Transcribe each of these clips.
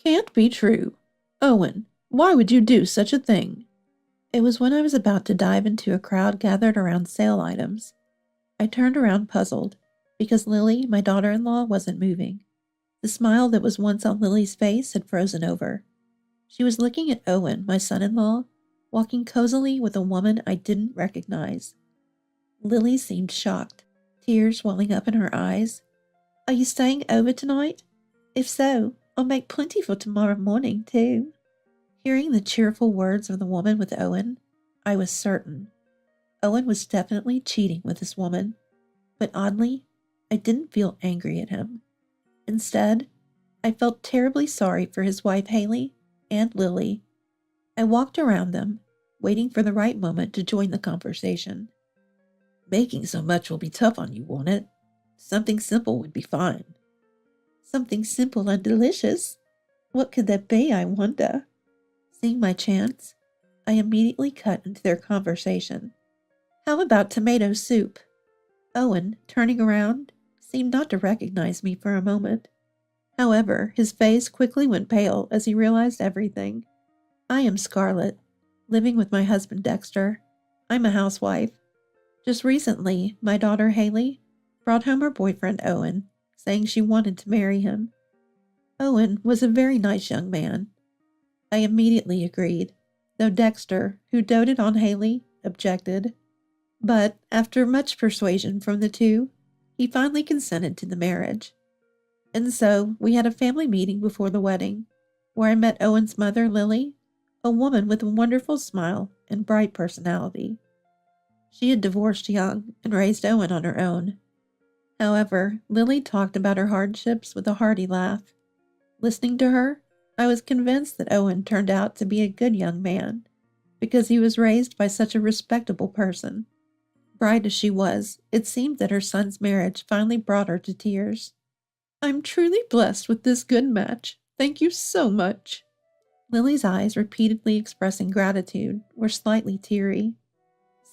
Can't be true. Owen, why would you do such a thing? It was when I was about to dive into a crowd gathered around sale items. I turned around puzzled, because Lily, my daughter-in-law, wasn't moving. The smile that was once on Lily's face had frozen over. She was looking at Owen, my son-in-law, walking cozily with a woman I didn't recognize. Lily seemed shocked, tears welling up in her eyes. Are you staying over tonight? If so, I'll make plenty for tomorrow morning, too. Hearing the cheerful words of the woman with Owen, I was certain. Owen was definitely cheating with this woman, but oddly, I didn't feel angry at him. Instead, I felt terribly sorry for his wife Haley and Lily. I walked around them, waiting for the right moment to join the conversation. Making so much will be tough on you, won't it? Something simple would be fine. Something simple and delicious? What could that be, I wonder? Seeing my chance, I immediately cut into their conversation. How about tomato soup? Owen, turning around, seemed not to recognize me for a moment. However, his face quickly went pale as he realized everything. I am Scarlett, living with my husband Dexter. I'm a housewife. Just recently, my daughter Haley brought home her boyfriend Owen, saying she wanted to marry him. Owen was a very nice young man. I immediately agreed, though Dexter, who doted on Haley, objected. But after much persuasion from the two, he finally consented to the marriage. And so we had a family meeting before the wedding, where I met Owen's mother, Lily, a woman with a wonderful smile and bright personality. She had divorced young and raised Owen on her own. However, Lily talked about her hardships with a hearty laugh. Listening to her, I was convinced that Owen turned out to be a good young man, because he was raised by such a respectable person. Bride as she was, it seemed that her son's marriage finally brought her to tears. I'm truly blessed with this good match. Thank you so much. Lily's eyes, repeatedly expressing gratitude, were slightly teary.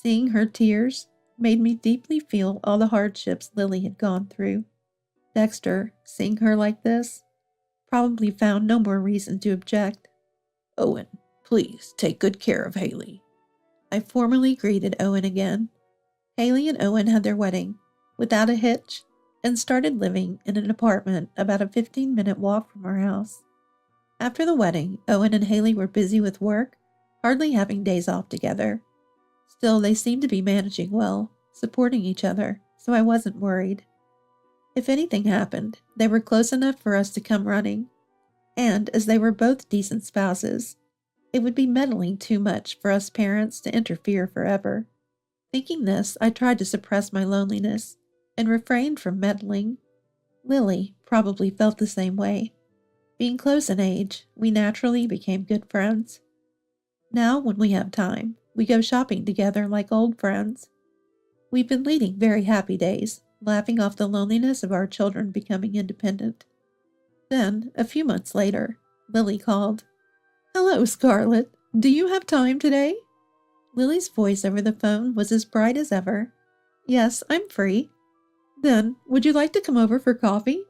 Seeing her tears made me deeply feel all the hardships Lily had gone through. Dexter, seeing her like this, probably found no more reason to object. Owen, please take good care of Haley. I formally greeted Owen again. Haley and Owen had their wedding, without a hitch, and started living in an apartment about a 15-minute walk from our house. After the wedding, Owen and Haley were busy with work, hardly having days off together. Still, they seemed to be managing well, supporting each other, so I wasn't worried. If anything happened, they were close enough for us to come running, and as they were both decent spouses, it would be meddling too much for us parents to interfere forever. Thinking this, I tried to suppress my loneliness and refrained from meddling. Lily probably felt the same way. Being close in age, we naturally became good friends. Now, when we have time, we go shopping together like old friends. We've been leading very happy days, laughing off the loneliness of our children becoming independent. Then, a few months later, Lily called. Hello, Scarlett. Do you have time today? Lily's voice over the phone was as bright as ever. Yes, I'm free. Then, would you like to come over for coffee?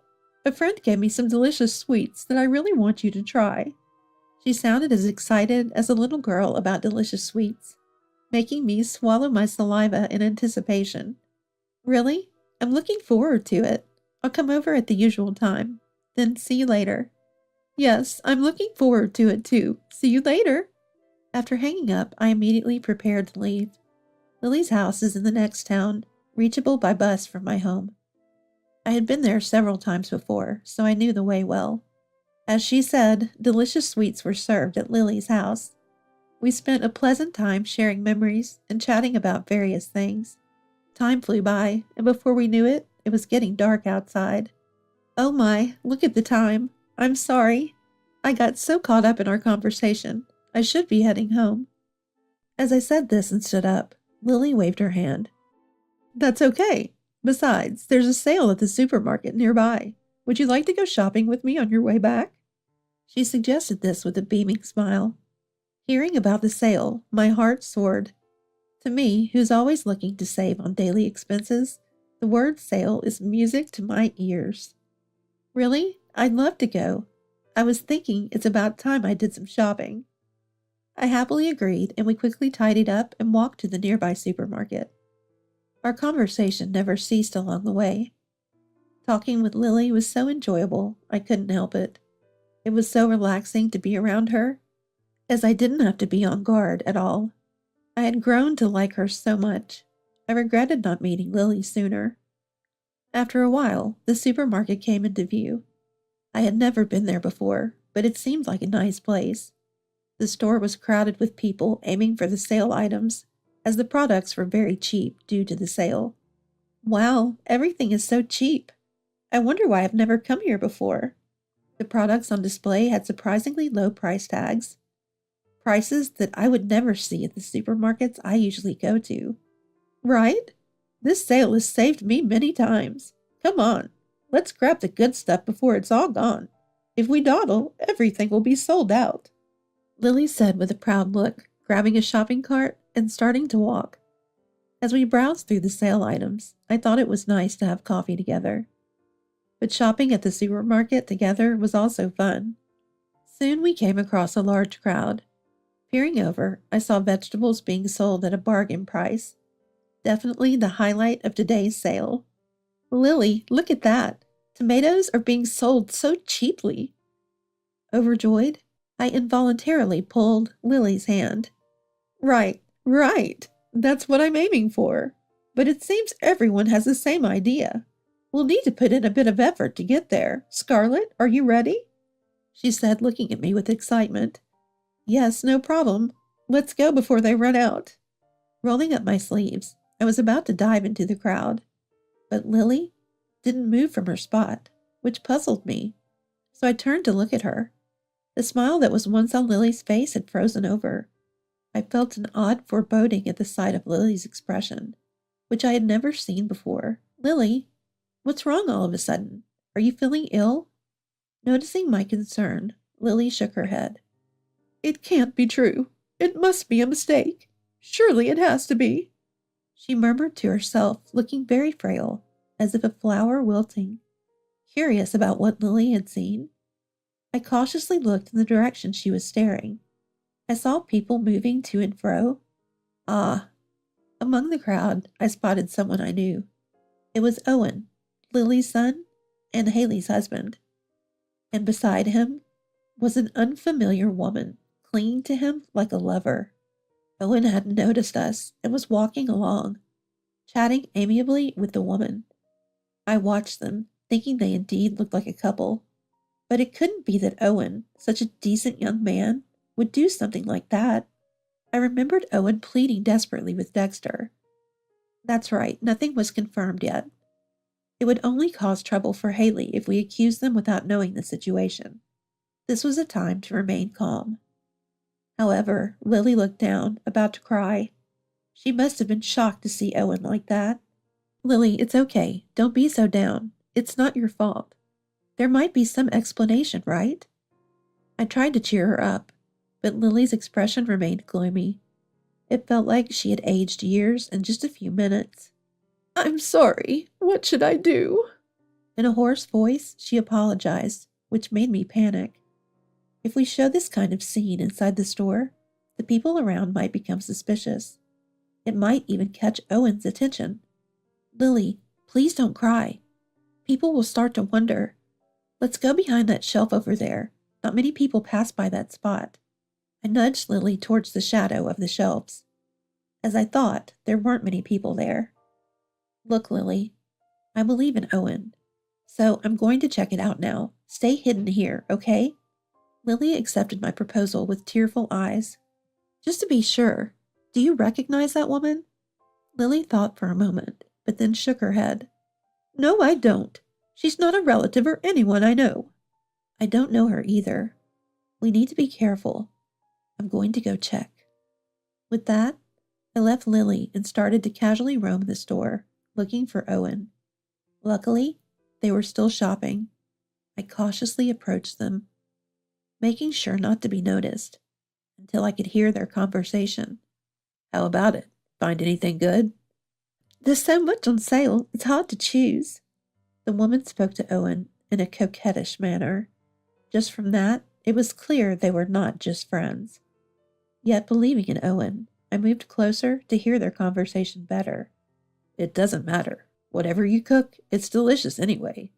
A friend gave me some delicious sweets that I really want you to try. She sounded as excited as a little girl about delicious sweets, making me swallow my saliva in anticipation. Really? I'm looking forward to it. I'll come over at the usual time. Then see you later. Yes, I'm looking forward to it too. See you later. After hanging up, I immediately prepared to leave. Lily's house is in the next town, reachable by bus from my home. I had been there several times before, so I knew the way well. As she said, delicious sweets were served at Lily's house. We spent a pleasant time sharing memories and chatting about various things. Time flew by, and before we knew it, it was getting dark outside. Oh my, look at the time. I'm sorry. I got so caught up in our conversation. I should be heading home. As I said this and stood up, Lily waved her hand. That's okay. Besides, there's a sale at the supermarket nearby. Would you like to go shopping with me on your way back? She suggested this with a beaming smile. Hearing about the sale, my heart soared. To me, who's always looking to save on daily expenses, the word sale is music to my ears. Really? I'd love to go. I was thinking it's about time I did some shopping. I happily agreed, and we quickly tidied up and walked to the nearby supermarket. Our conversation never ceased along the way. Talking with Lily was so enjoyable, I couldn't help it. It was so relaxing to be around her, as I didn't have to be on guard at all. I had grown to like her so much. I regretted not meeting Lily sooner. After a while, the supermarket came into view. I had never been there before, but it seemed like a nice place. The store was crowded with people aiming for the sale items, as the products were very cheap due to the sale. Wow, everything is so cheap. I wonder why I've never come here before. The products on display had surprisingly low price tags. Prices that I would never see at the supermarkets I usually go to. Right? This sale has saved me many times. Come on, let's grab the good stuff before it's all gone. If we dawdle, everything will be sold out. Lily said with a proud look, grabbing a shopping cart and starting to walk. As we browsed through the sale items, I thought it was nice to have coffee together. But shopping at the supermarket together was also fun. Soon we came across a large crowd. Peering over, I saw vegetables being sold at a bargain price. Definitely the highlight of today's sale. Lily, look at that. Tomatoes are being sold so cheaply. Overjoyed, I involuntarily pulled Lily's hand. Right. That's what I'm aiming for. But it seems everyone has the same idea. We'll need to put in a bit of effort to get there. Scarlett, are you ready? She said, looking at me with excitement. Yes, no problem. Let's go before they run out. Rolling up my sleeves, I was about to dive into the crowd. But Lily didn't move from her spot, which puzzled me. So I turned to look at her. The smile that was once on Lily's face had frozen over. I felt an odd foreboding at the sight of Lily's expression, which I had never seen before. Lily, what's wrong all of a sudden? Are you feeling ill? Noticing my concern, Lily shook her head. It can't be true. It must be a mistake. Surely it has to be. She murmured to herself, looking very frail, as if a flower wilting. Curious about what Lily had seen, I cautiously looked in the direction she was staring. I saw people moving to and fro. Ah, among the crowd, I spotted someone I knew. It was Owen, Lily's son, and Haley's husband. And beside him was an unfamiliar woman, clinging to him like a lover. Owen hadn't noticed us and was walking along, chatting amiably with the woman. I watched them, thinking they indeed looked like a couple. But it couldn't be that Owen, such a decent young man, would do something like that. I remembered Owen pleading desperately with Dexter. That's right, nothing was confirmed yet. It would only cause trouble for Haley if we accused them without knowing the situation. This was a time to remain calm. However, Lily looked down, about to cry. She must have been shocked to see Owen like that. Lily, it's okay. Don't be so down. It's not your fault. There might be some explanation, right? I tried to cheer her up, but Lily's expression remained gloomy. It felt like she had aged years in just a few minutes. I'm sorry. What should I do? In a hoarse voice, she apologized, which made me panic. If we show this kind of scene inside the store, the people around might become suspicious. It might even catch Owen's attention. Lily, please don't cry. People will start to wonder. Let's go behind that shelf over there. Not many people pass by that spot. I nudged Lily towards the shadow of the shelves. As I thought, there weren't many people there. Look, Lily, I believe in Owen, so I'm going to check it out now. Stay hidden here, okay? Lily accepted my proposal with tearful eyes. Just to be sure, do you recognize that woman? Lily thought for a moment, but then shook her head. No, I don't. She's not a relative or anyone I know. I don't know her either. We need to be careful. I'm going to go check. With that, I left Lily and started to casually roam the store, looking for Owen. Luckily, they were still shopping. I cautiously approached them, making sure not to be noticed, until I could hear their conversation. How about it? Find anything good? There's so much on sale, it's hard to choose. The woman spoke to Owen in a coquettish manner. Just from that, it was clear they were not just friends. Yet, believing in Owen, I moved closer to hear their conversation better. It doesn't matter. Whatever you cook, it's delicious anyway.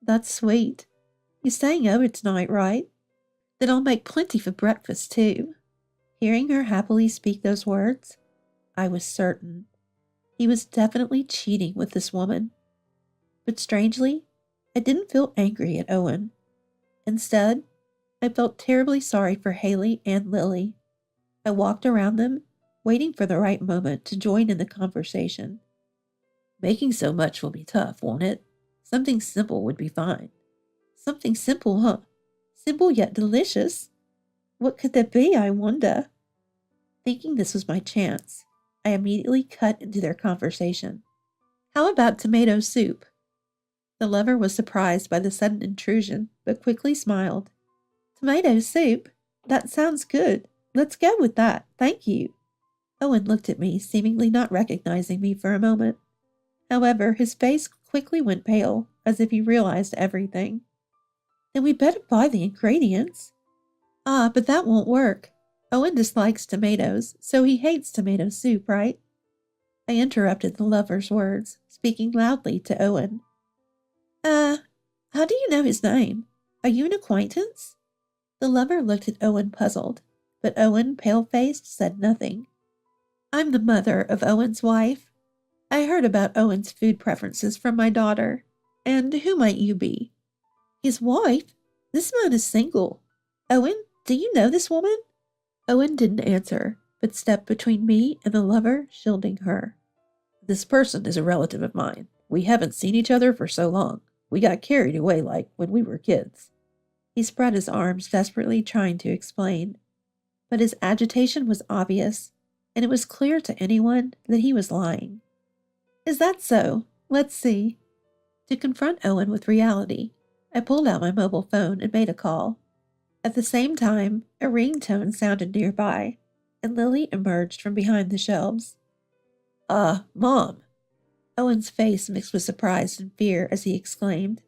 That's sweet. You're staying over tonight, right? Then I'll make plenty for breakfast, too. Hearing her happily speak those words, I was certain. He was definitely cheating with this woman. But strangely, I didn't feel angry at Owen. Instead, I felt terribly sorry for Haley and Lily. I walked around them, waiting for the right moment to join in the conversation. Making so much will be tough, won't it? Something simple would be fine. Something simple, huh? Simple yet delicious. What could that be, I wonder? Thinking this was my chance, I immediately cut into their conversation. How about tomato soup? The lover was surprised by the sudden intrusion, but quickly smiled. Tomato soup? That sounds good. Let's go with that, thank you. Owen looked at me, seemingly not recognizing me for a moment. However, his face quickly went pale, as if he realized everything. Then we'd better buy the ingredients. Ah, but that won't work. Owen dislikes tomatoes, so he hates tomato soup, right? I interrupted the lover's words, speaking loudly to Owen. How do you know his name? Are you an acquaintance? The lover looked at Owen puzzled, but Owen, pale-faced, said nothing. I'm the mother of Owen's wife. I heard about Owen's food preferences from my daughter. And who might you be? His wife? This man is single. Owen, do you know this woman? Owen didn't answer, but stepped between me and the lover, shielding her. This person is a relative of mine. We haven't seen each other for so long. We got carried away like when we were kids. He spread his arms, desperately trying to explain. But his agitation was obvious, and it was clear to anyone that he was lying. Is that so? Let's see. To confront Owen with reality, I pulled out my mobile phone and made a call. At the same time, a ringtone sounded nearby, and Lily emerged from behind the shelves. Mom. Owen's face mixed with surprise and fear as he exclaimed.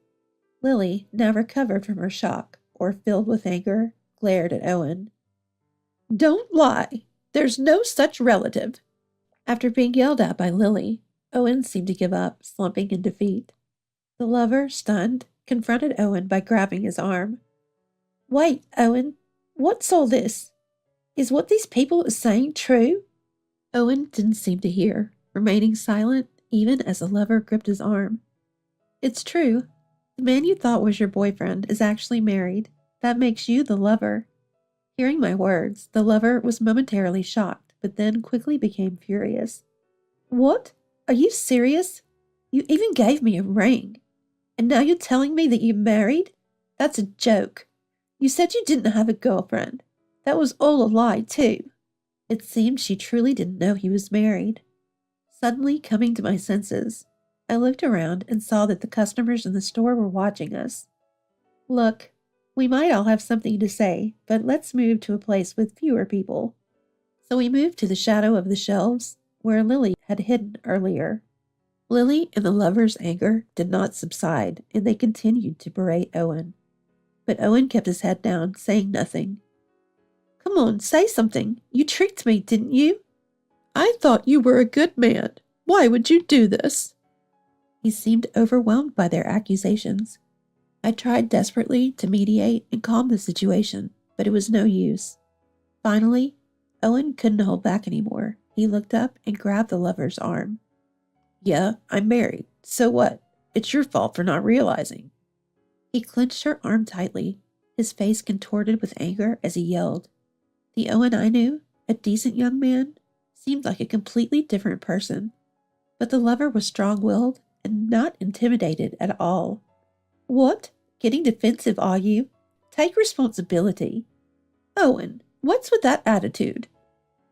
Lily, now recovered from her shock, or filled with anger, glared at Owen. Don't lie. There's no such relative. After being yelled at by Lily, Owen seemed to give up, slumping in defeat. The lover, stunned, confronted Owen by grabbing his arm. Wait, Owen, what's all this? Is what these people are saying true? Owen didn't seem to hear, remaining silent even as the lover gripped his arm. It's true. The man you thought was your boyfriend is actually married. That makes you the lover. Hearing my words, the lover was momentarily shocked, but then quickly became furious. What? Are you serious? You even gave me a ring. And now you're telling me that you're married? That's a joke. You said you didn't have a girlfriend. That was all a lie, too. It seemed she truly didn't know he was married. Suddenly coming to my senses, I looked around and saw that the customers in the store were watching us. Look, we might all have something to say, but let's move to a place with fewer people. So we moved to the shadow of the shelves, where Lily had hidden earlier. Lily and the lover's anger did not subside, and they continued to berate Owen. But Owen kept his head down, saying nothing. Come on, say something. You tricked me, didn't you? I thought you were a good man. Why would you do this? He seemed overwhelmed by their accusations. I tried desperately to mediate and calm the situation, but it was no use. Finally, Owen couldn't hold back anymore. He looked up and grabbed the lover's arm. Yeah, I'm married. So what? It's your fault for not realizing. He clenched her arm tightly, his face contorted with anger as he yelled. The Owen I knew, a decent young man, seemed like a completely different person. But the lover was strong-willed and not intimidated at all. What? Getting defensive, are you? Take responsibility. Owen, what's with that attitude?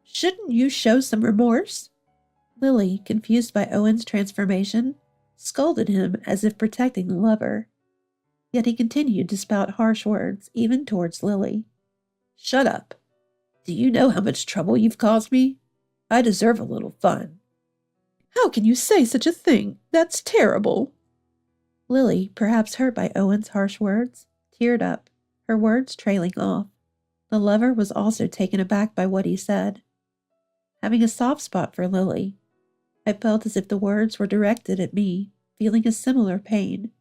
Shouldn't you show some remorse? Lily, confused by Owen's transformation, scolded him as if protecting the lover. Yet he continued to spout harsh words, even towards Lily. Shut up. Do you know how much trouble you've caused me? I deserve a little fun. How can you say such a thing? That's terrible. Lily, perhaps hurt by Owen's harsh words, teared up, her words trailing off. The lover was also taken aback by what he said. Having a soft spot for Lily, I felt as if the words were directed at me, feeling a similar pain.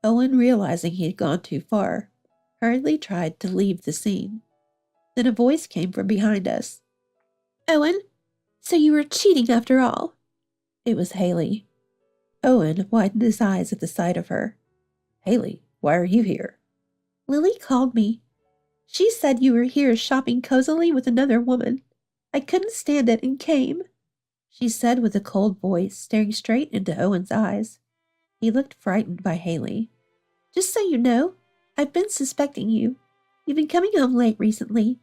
Owen, realizing he had gone too far, hurriedly tried to leave the scene. Then a voice came from behind us. "Owen, so you were cheating after all?" It was Haley. Owen widened his eyes at the sight of her. "Haley, why are you here?" "Lily called me. She said you were here shopping cozily with another woman. I couldn't stand it and came," she said with a cold voice, staring straight into Owen's eyes. He looked frightened by Haley. "Just so you know, I've been suspecting you. You've been coming home late recently,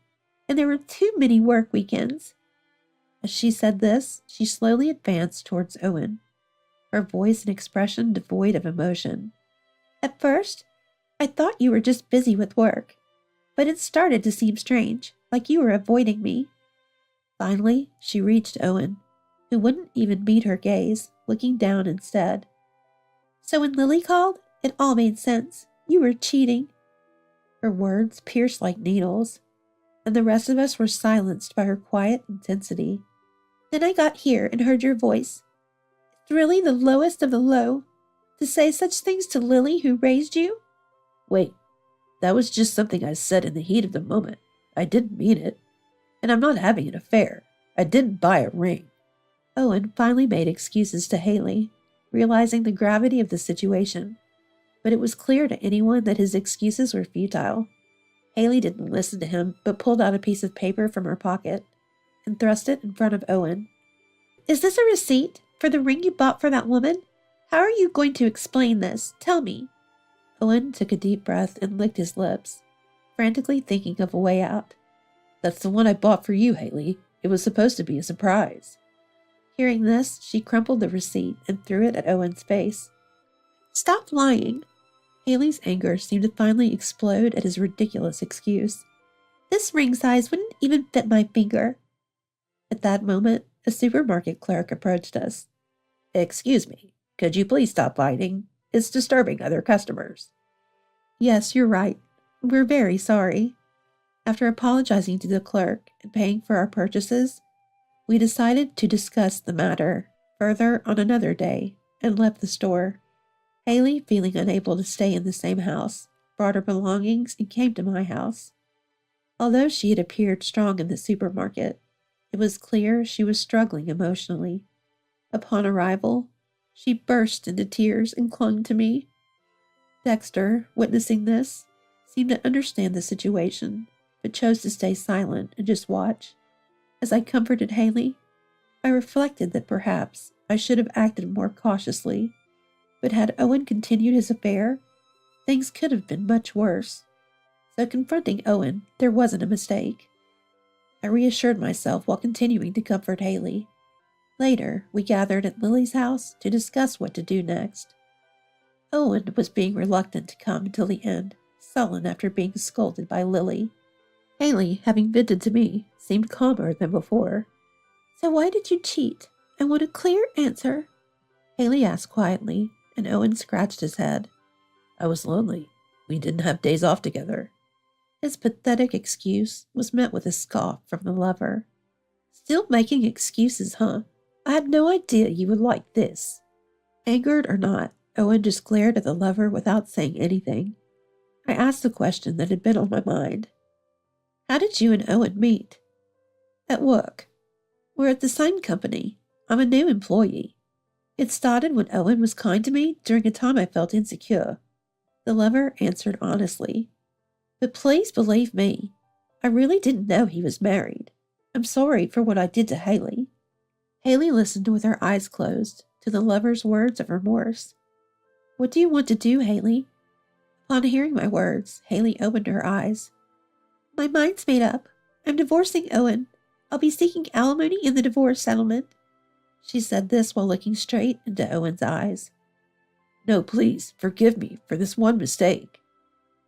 and there were too many work weekends." As she said this, she slowly advanced towards Owen, her voice and expression devoid of emotion. "At first, I thought you were just busy with work, but it started to seem strange, like you were avoiding me." Finally, she reached Owen, who wouldn't even meet her gaze, looking down instead. "So when Lily called, it all made sense. You were cheating." Her words pierced like needles, and the rest of us were silenced by her quiet intensity. "Then I got here and heard your voice. It's really the lowest of the low, to say such things to Lily who raised you." "Wait, that was just something I said in the heat of the moment. I didn't mean it. And I'm not having an affair. I didn't buy a ring." Owen finally made excuses to Haley, realizing the gravity of the situation. But it was clear to anyone that his excuses were futile. Haley didn't listen to him, but pulled out a piece of paper from her pocket and thrust it in front of Owen. "Is this a receipt for the ring you bought for that woman? How are you going to explain this? Tell me." Owen took a deep breath and licked his lips, frantically thinking of a way out. "That's the one I bought for you, Haley. It was supposed to be a surprise." Hearing this, she crumpled the receipt and threw it at Owen's face. "Stop lying." Haley's anger seemed to finally explode at his ridiculous excuse. "This ring size wouldn't even fit my finger." At that moment, a supermarket clerk approached us. "Excuse me, could you please stop fighting? It's disturbing other customers." "Yes, you're right. We're very sorry." After apologizing to the clerk and paying for our purchases, we decided to discuss the matter further on another day and left the store. Haley, feeling unable to stay in the same house, brought her belongings and came to my house. Although she had appeared strong in the supermarket, it was clear she was struggling emotionally. Upon arrival, she burst into tears and clung to me. Dexter, witnessing this, seemed to understand the situation, but chose to stay silent and just watch. As I comforted Haley, I reflected that perhaps I should have acted more cautiously, but had Owen continued his affair, things could have been much worse. So confronting Owen, there wasn't a mistake. I reassured myself while continuing to comfort Haley. Later, we gathered at Lily's house to discuss what to do next. Owen was being reluctant to come until the end, sullen after being scolded by Lily. Haley, having vented to me, seemed calmer than before. "So why did you cheat? I want a clear answer," Haley asked quietly, and Owen scratched his head. "I was lonely. We didn't have days off together." His pathetic excuse was met with a scoff from the lover. "Still making excuses, huh? I had no idea you would like this." Angered or not, Owen just glared at the lover without saying anything. I asked the question that had been on my mind. "How did you and Owen meet?" "At work. We're at the same company. I'm a new employee. It started when Owen was kind to me during a time I felt insecure." The lover answered honestly. "But please believe me, I really didn't know he was married. I'm sorry for what I did to Haley." Haley listened with her eyes closed to the lover's words of remorse. "What do you want to do, Haley?" Upon hearing my words, Haley opened her eyes. "My mind's made up. I'm divorcing Owen. I'll be seeking alimony in the divorce settlement." She said this while looking straight into Owen's eyes. "No, please, forgive me for this one mistake."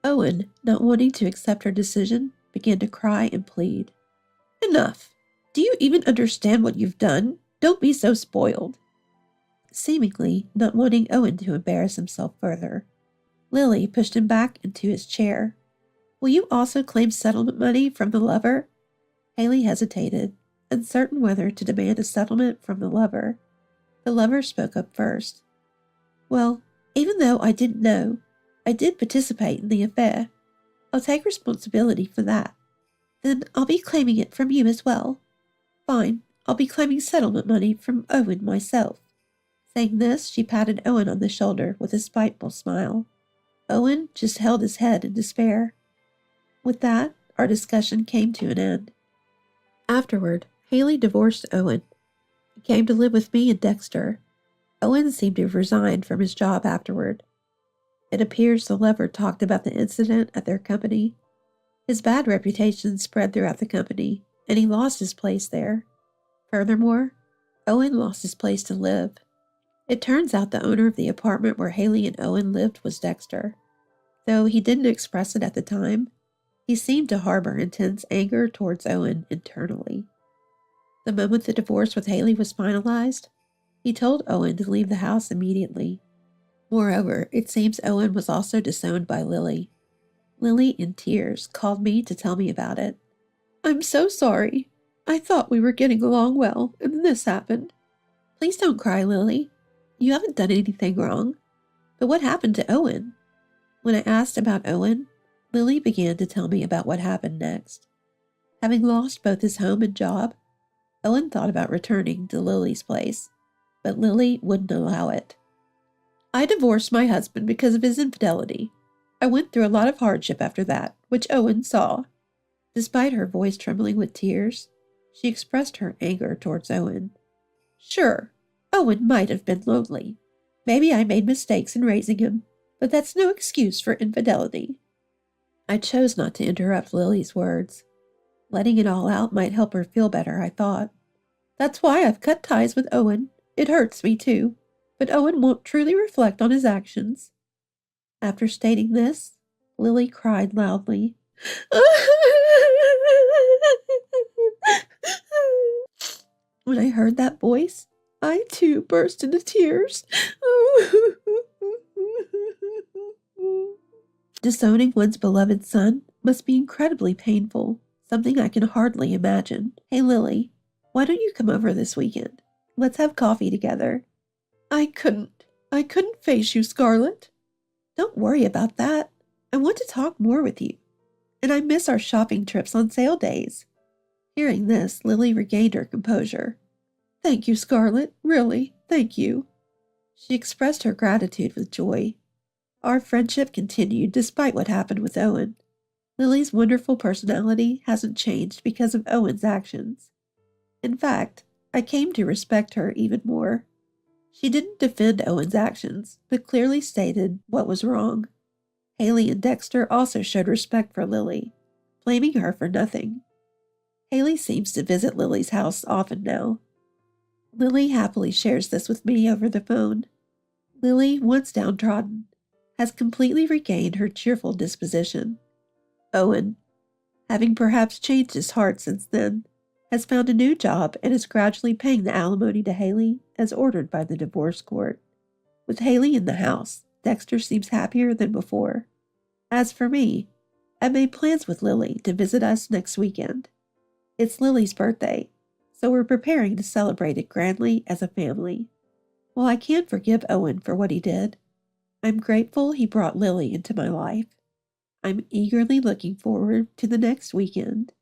Owen, not wanting to accept her decision, began to cry and plead. "Enough. Do you even understand what you've done? Don't be so spoiled." Seemingly not wanting Owen to embarrass himself further, Lily pushed him back into his chair. Will you also claim settlement money from the lover? Haley hesitated, uncertain whether to demand a settlement from the lover. The lover spoke up first. Well, even though I didn't know, I did participate in the affair. I'll take responsibility for that. Then I'll be claiming it from you as well. Fine, I'll be claiming settlement money from Owen myself. Saying this, she patted Owen on the shoulder with a spiteful smile. Owen just held his head in despair. With that, our discussion came to an end. Afterward, Haley divorced Owen. He came to live with me and Dexter. Owen seemed to have resigned from his job afterward. It appears the lover talked about the incident at their company. His bad reputation spread throughout the company, and he lost his place there. Furthermore, Owen lost his place to live. It turns out the owner of the apartment where Haley and Owen lived was Dexter. Though he didn't express it at the time, he seemed to harbor intense anger towards Owen internally. The moment the divorce with Haley was finalized, he told Owen to leave the house immediately. Moreover, it seems Owen was also disowned by Lily. Lily, in tears, called me to tell me about it. I'm so sorry. I thought we were getting along well, and then this happened. Please don't cry, Lily. You haven't done anything wrong. But what happened to Owen? When I asked about Owen, Lily began to tell me about what happened next. Having lost both his home and job, Owen thought about returning to Lily's place, but Lily wouldn't allow it. I divorced my husband because of his infidelity. I went through a lot of hardship after that, which Owen saw. Despite her voice trembling with tears, she expressed her anger towards Owen. Sure, Owen might have been lonely. Maybe I made mistakes in raising him, but that's no excuse for infidelity. I chose not to interrupt Lily's words. Letting it all out might help her feel better, I thought. That's why I've cut ties with Owen. It hurts me too, but Owen won't truly reflect on his actions. After stating this, Lily cried loudly. When I heard that voice, I too burst into tears. Disowning one's beloved son must be incredibly painful, something I can hardly imagine. Hey Lily, why don't you come over this weekend? Let's have coffee together. I couldn't face you, Scarlett. Don't worry about that. I want to talk more with you. And I miss our shopping trips on sale days. Hearing this, Lily regained her composure. Thank you, Scarlett. Really, thank you. She expressed her gratitude with joy. Our friendship continued despite what happened with Owen. Lily's wonderful personality hasn't changed because of Owen's actions. In fact, I came to respect her even more. She didn't defend Owen's actions, but clearly stated what was wrong. Haley and Dexter also showed respect for Lily, blaming her for nothing. Haley seems to visit Lily's house often now. Lily happily shares this with me over the phone. Lily, once downtrodden, has completely regained her cheerful disposition. Owen, having perhaps changed his heart since then, has found a new job and is gradually paying the alimony to Haley as ordered by the divorce court. With Haley in the house, Dexter seems happier than before. As for me, I made plans with Lily to visit us next weekend. It's Lily's birthday, so we're preparing to celebrate it grandly as a family. While I can't forgive Owen for what he did, I'm grateful he brought Lily into my life. I'm eagerly looking forward to the next weekend.